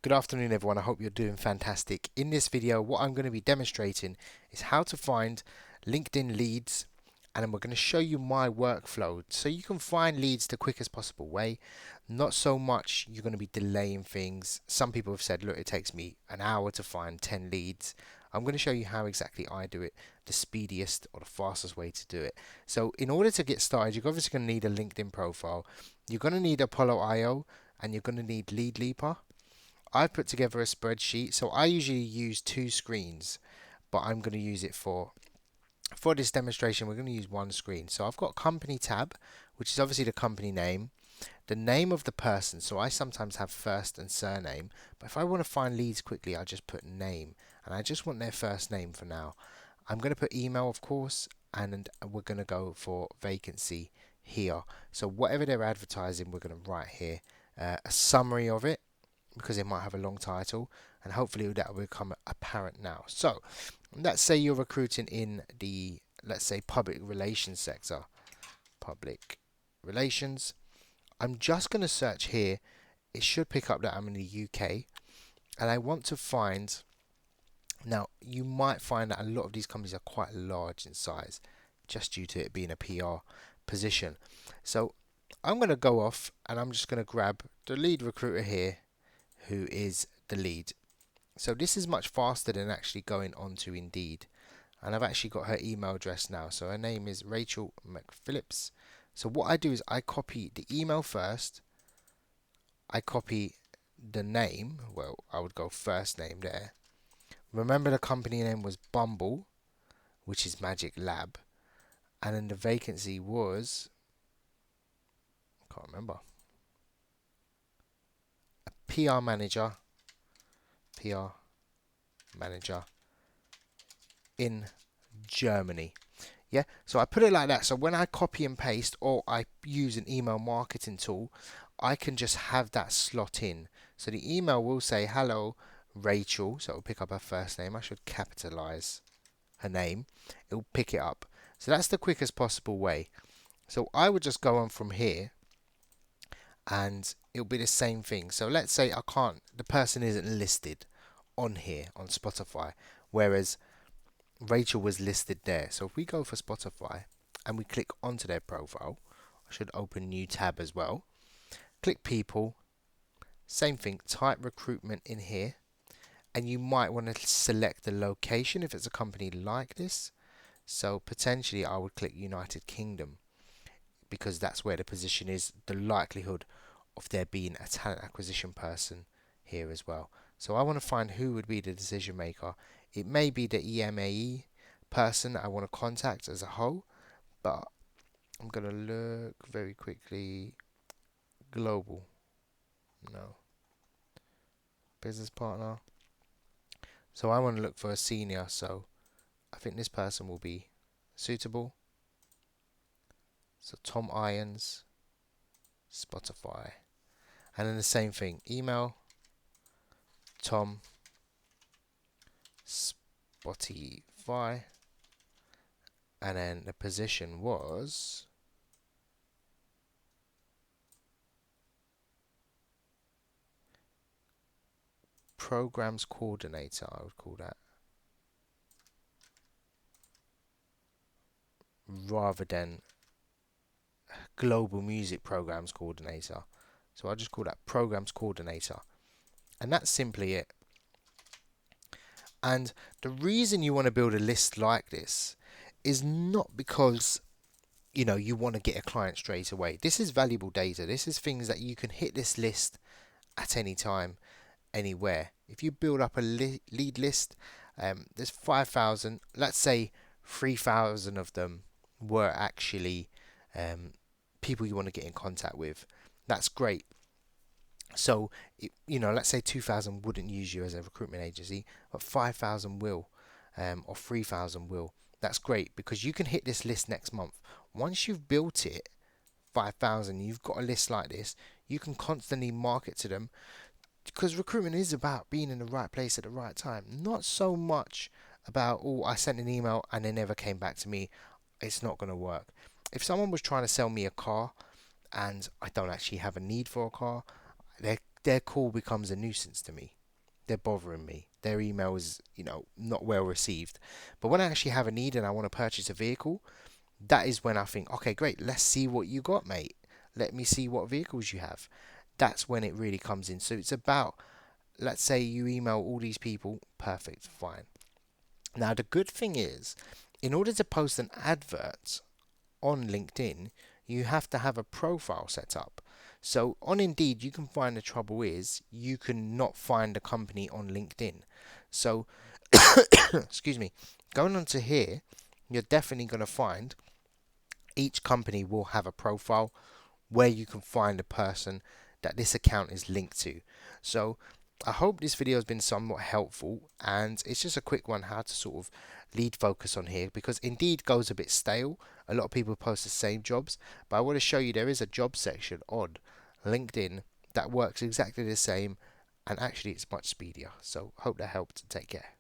Good afternoon, everyone. I hope you're doing fantastic. In this video, what I'm going to be demonstrating is how to find LinkedIn leads, and then we're going to show you my workflow so you can find leads the quickest possible way. Not so much you're going to be delaying things. Some people have said, look, it takes me an hour to find 10 leads. I'm going to show you how exactly I do it, the speediest or the fastest way to do it. So in order to get started, you're obviously going to need a LinkedIn profile. You're going to need Apollo IO, and you're going to need Lead Leaper. I've put together a spreadsheet, so I usually use two screens, but I'm going to use it for this demonstration. We're going to use one screen. So I've got company tab, which is obviously the company name, the name of the person. So I sometimes have first and surname, but if I want to find leads quickly, I just put name, and I just want their first name for now. I'm going to put email, of course, and we're going to go for vacancy here. So whatever they're advertising, we're going to write here a summary of it, because it might have a long title, and hopefully that will become apparent now. So let's say you're recruiting in the, let's say, public relations sector. Public relations. I'm just going to search here. It should pick up that I'm in the UK, and I want to find, now you might find that a lot of these companies are quite large in size just due to it being a PR position. So I'm going to go off and I'm just going to grab the lead recruiter here, who is the lead. So this is much faster than actually going on to Indeed. And I've actually got her email address now. So her name is Rachel McPhillips. So what I do is I copy the email first. I copy the name. Well, I would go first name there. Remember, the company name was Bumble, which is Magic Lab. And then the vacancy was, I can't remember, PR manager. PR manager in Germany. Yeah, so I put it like that. So when I copy and paste, or I use an email marketing tool, I can just have that slot in. So the email will say, hello, Rachel. So it will pick up her first name. I should capitalize her name. It will pick it up. So that's the quickest possible way. So I would just go on from here, and it'll be the same thing. So let's say the person isn't listed on here on Spotify, whereas Rachel was listed there. So if we go for Spotify and we click onto their profile, I should open new tab as well. Click people, same thing, type recruitment in here, and you might want to select the location if it's a company like this. So potentially I would click United Kingdom, because that's where the position is, the likelihood of there being a talent acquisition person here as well. So I want to find who would be the decision maker. It may be the EMAE person that I want to contact as a whole, but I'm going to look very quickly. Global. No. Business partner. So I want to look for a senior, so I think this person will be suitable. So Tom Irons, Spotify. And then the same thing, email, Tom, Spotify. And then the position was programs coordinator, I would call that, rather than global music programs coordinator. So I'll just call that programs coordinator. And that's simply it. And the reason you want to build a list like this is not because you want to get a client straight away. This is valuable data. This is things that you can hit this list at any time, anywhere. If you build up a lead list, there's 5,000. Let's say 3,000 of them were actually people you want to get in contact with. That's great. So, let's say 2,000 wouldn't use you as a recruitment agency, but 5,000 will, or 3,000 will. That's great, because you can hit this list next month. Once you've built it, 5,000, you've got a list like this, you can constantly market to them, because recruitment is about being in the right place at the right time. Not so much about, oh, I sent an email and they never came back to me. It's not going to work. If someone was trying to sell me a car and I don't actually have a need for a car, they're their call becomes a nuisance to me. They're bothering me. Their email is, not well received. But when I actually have a need and I want to purchase a vehicle, that is when I think, okay, great, let's see what you got, mate. Let me see what vehicles you have. That's when it really comes in. So it's about, let's say you email all these people, perfect, fine. Now, the good thing is, in order to post an advert on LinkedIn, you have to have a profile set up. So on Indeed, you can find the trouble is you can not find a company on LinkedIn. So, excuse me, going on to here, you're definitely going to find each company will have a profile where you can find the person that this account is linked to. So I hope this video has been somewhat helpful, and it's just a quick one how to sort of lead focus on here, because Indeed goes a bit stale. A lot of people post the same jobs, but I want to show you there is a job section on LinkedIn that works exactly the same, and actually it's much speedier. So hope that helped. Take care.